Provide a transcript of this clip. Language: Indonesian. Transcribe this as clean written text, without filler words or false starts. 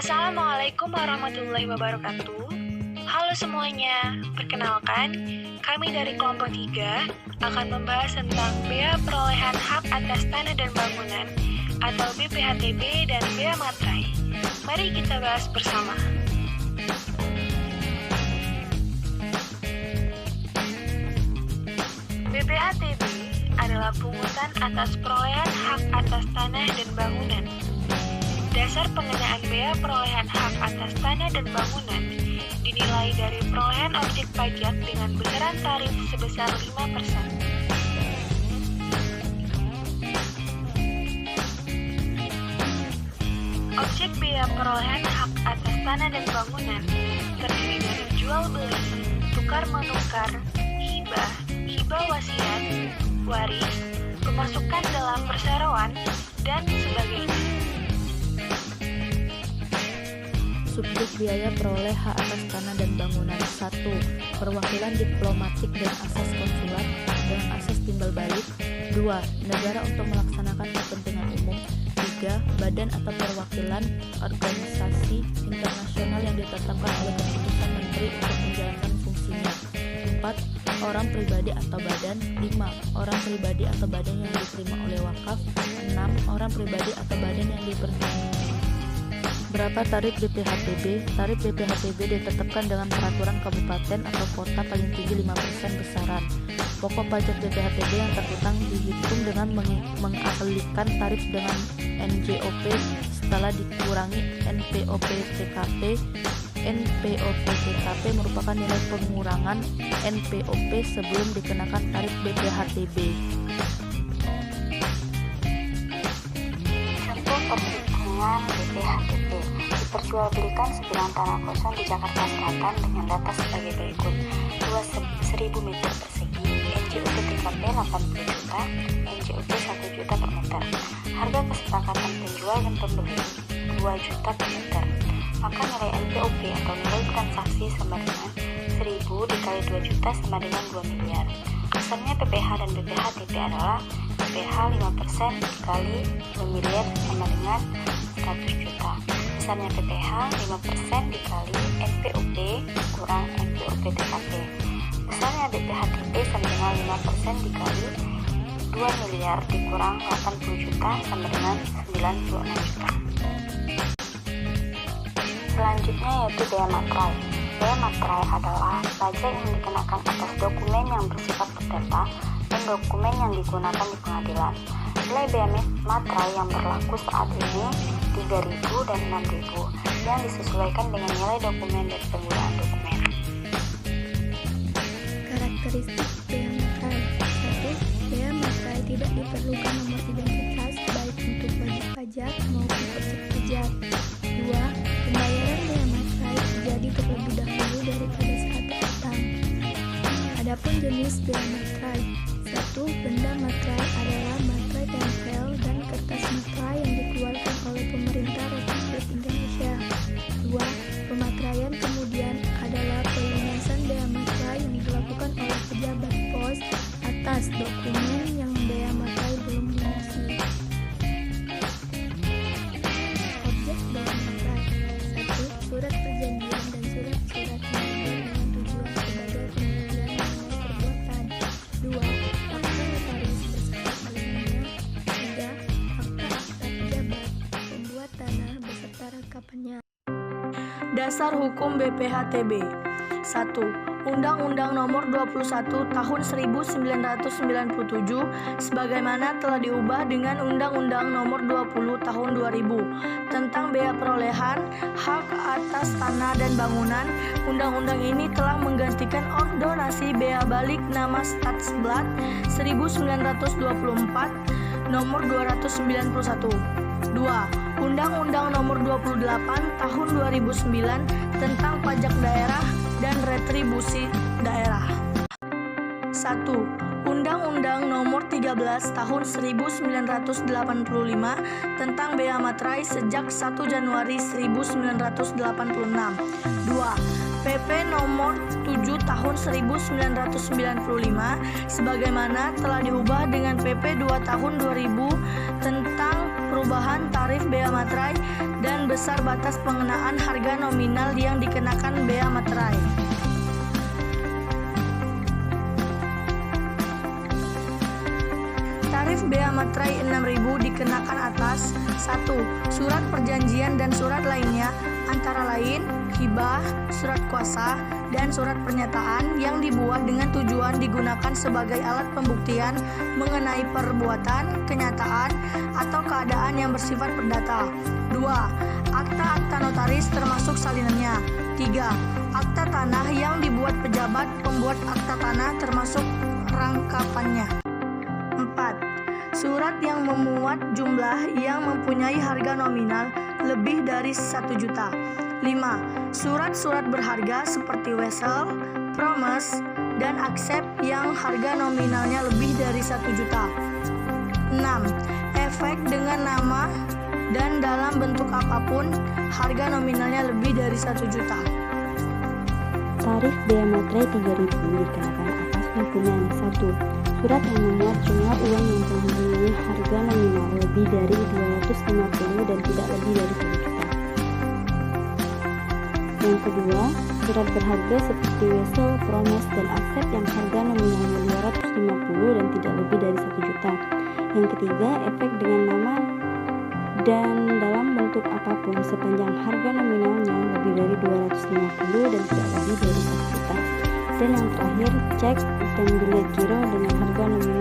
Assalamualaikum warahmatullahi wabarakatuh. Halo semuanya, perkenalkan, kami dari kelompok 3 akan membahas tentang bea perolehan hak atas tanah dan bangunan atau BPHTB dan bea materai. Mari kita bahas bersama. BPHTB adalah pungutan atas perolehan hak atas tanah dan bangunan. Dasar pengenaan bea perolehan hak atas tanah dan bangunan dinilai dari perolehan objek pajak dengan besaran tarif sebesar 5%. Objek bea perolehan hak atas tanah dan bangunan terdiri dari jual beli, tukar menukar, hibah, hibah wasiat, waris, pemasukan dalam perseroan, dan sebagainya. Subjek biaya peroleh hak atas tanah dan bangunan. 1. Perwakilan diplomatik dan asas konsulat dengan asas timbal balik. 2. Negara untuk melaksanakan kepentingan umum. 3. Badan atau perwakilan organisasi internasional yang ditetapkan oleh keputusan menteri untuk menjalankan fungsinya. 4. Orang pribadi atau badan. 5. Orang pribadi atau badan yang diterima oleh wakaf. 6. Orang pribadi atau badan yang diperintahkan. Berapa tarif BPHTB? Tarif BPHTB ditetapkan dengan peraturan kabupaten atau kota paling tinggi 5% besaran. Pokok pajak BPHTB yang terhutang dihitung dengan mengakalikan tarif dengan NJOP setelah dikurangi NPOP-TKP. NPOP-TKP merupakan nilai pengurangan NPOP sebelum dikenakan tarif BPHTB. Contoh perhitungan BPHTB: diperjualbelikan sebidang tanah kosong di Jakarta Selatan dengan data sebagai berikut: luas 1000 meter persegi, NJOP TKP 80 juta, NJOP 1 juta per meter. Harga kesepakatan penjual dan pembeli 2 juta per meter. Maka nilai NPOP atau nilai transaksi sama dengan 1000 dikali 2 juta sama dengan 2 miliar. Besarnya PPH dan BPHTB adalah PPH 5% dikali 2 miliar sama dengan 100 juta. Besarnya PPH 5% dikali NPOP kurang NPOP TKP. Besarnya BPHTB sama dengan 5% dikali 2 miliar dikurang 80 juta sama dengan 96 juta. Selanjutnya yaitu bea materai. Bea materai adalah pajak yang dikenakan atas dokumen yang bersifat perdata dan dokumen yang digunakan di pengadilan. Nilai bea materai yang berlaku saat ini 3.000 dan 6.000 yang disesuaikan dengan nilai dokumen dan penggunaan dokumen. Karakteristik bea materai. 1. Bea materai tidak diperlukan nomor identitas baik untuk wajib pajak maupun objek pajak. 2. Pembayaran bea materai terjadi terlebih dahulu daripada saat berhutang. Adapun jenis bea materai: 1. Benda materai adalah materai tempel dan kertas materai yang dikeluarkan oleh pemerintah Republik Indonesia. 2. Pemateraian kemudian adalah pelunasan bea materai yang dilakukan oleh pejabat pos atas dokumen yang bea materai belum lunasi. Objek bea materai: 1. Surat perjanjian dan surat-surat dengan tujuan sebagai pembuktian mengenai perbuatan. 2. Akta notaris beserta salinan. 3. Akta-akta pejabat, pembuat tanah beserta rekapannya. Dasar Hukum BPHTB. 1. Undang-Undang Nomor 21 Tahun 1997 sebagaimana telah diubah dengan Undang-Undang Nomor 20 Tahun 2000 tentang bea perolehan hak atas tanah dan bangunan. Undang-undang ini telah menggantikan Ordonansi Bea Balik Nama Stadsblad 1924 Nomor 291. 2. Undang-Undang Nomor 28 Tahun 2009 tentang pajak daerah dan retribusi daerah. 1. Undang-Undang Nomor 13 Tahun 1985 tentang bea materai sejak 1 Januari 1986. 2. PP Nomor 7 Tahun 1995 sebagaimana telah diubah dengan PP 2 Tahun 2000 tentang perubahan tarif bea materai dan besar batas pengenaan harga nominal yang dikenakan bea materai. Tarif bea materai 6.000 dikenakan atas 1. Surat perjanjian dan surat lainnya antara lain hibah, surat kuasa, dan surat pernyataan yang dibuat dengan tujuan digunakan sebagai alat pembuktian mengenai perbuatan, kenyataan, atau keadaan yang bersifat perdata. 2. Akta-akta notaris termasuk salinannya. 3. Akta tanah yang dibuat pejabat pembuat akta tanah termasuk rangkapannya. 4. Surat yang memuat jumlah yang mempunyai harga nominal lebih dari 1 juta. 5. Surat-surat berharga seperti wesel, promise, dan aksep yang harga nominalnya lebih dari 1 juta. 6. Efek dengan nama dan dalam bentuk apapun, harga nominalnya lebih dari 1 juta. Tarif bea materai 3.000 dikenakan atas penggunaan 1. Surat yang memuat jumlah uang yang mempunyai harga nominal lebih dari 250 dan tidak lebih dari 1 juta. Yang kedua, surat berharga seperti wesel, promise, dan aksep yang harga nominalnya 250 dan tidak lebih dari 1 juta. Yang ketiga, efek dengan nama dan dalam bentuk apapun sepanjang harga nominalnya lebih dari 250 dan tidak lebih dari 1 juta. Dan yang terakhir, cek dan bilet giro dengan harga nominal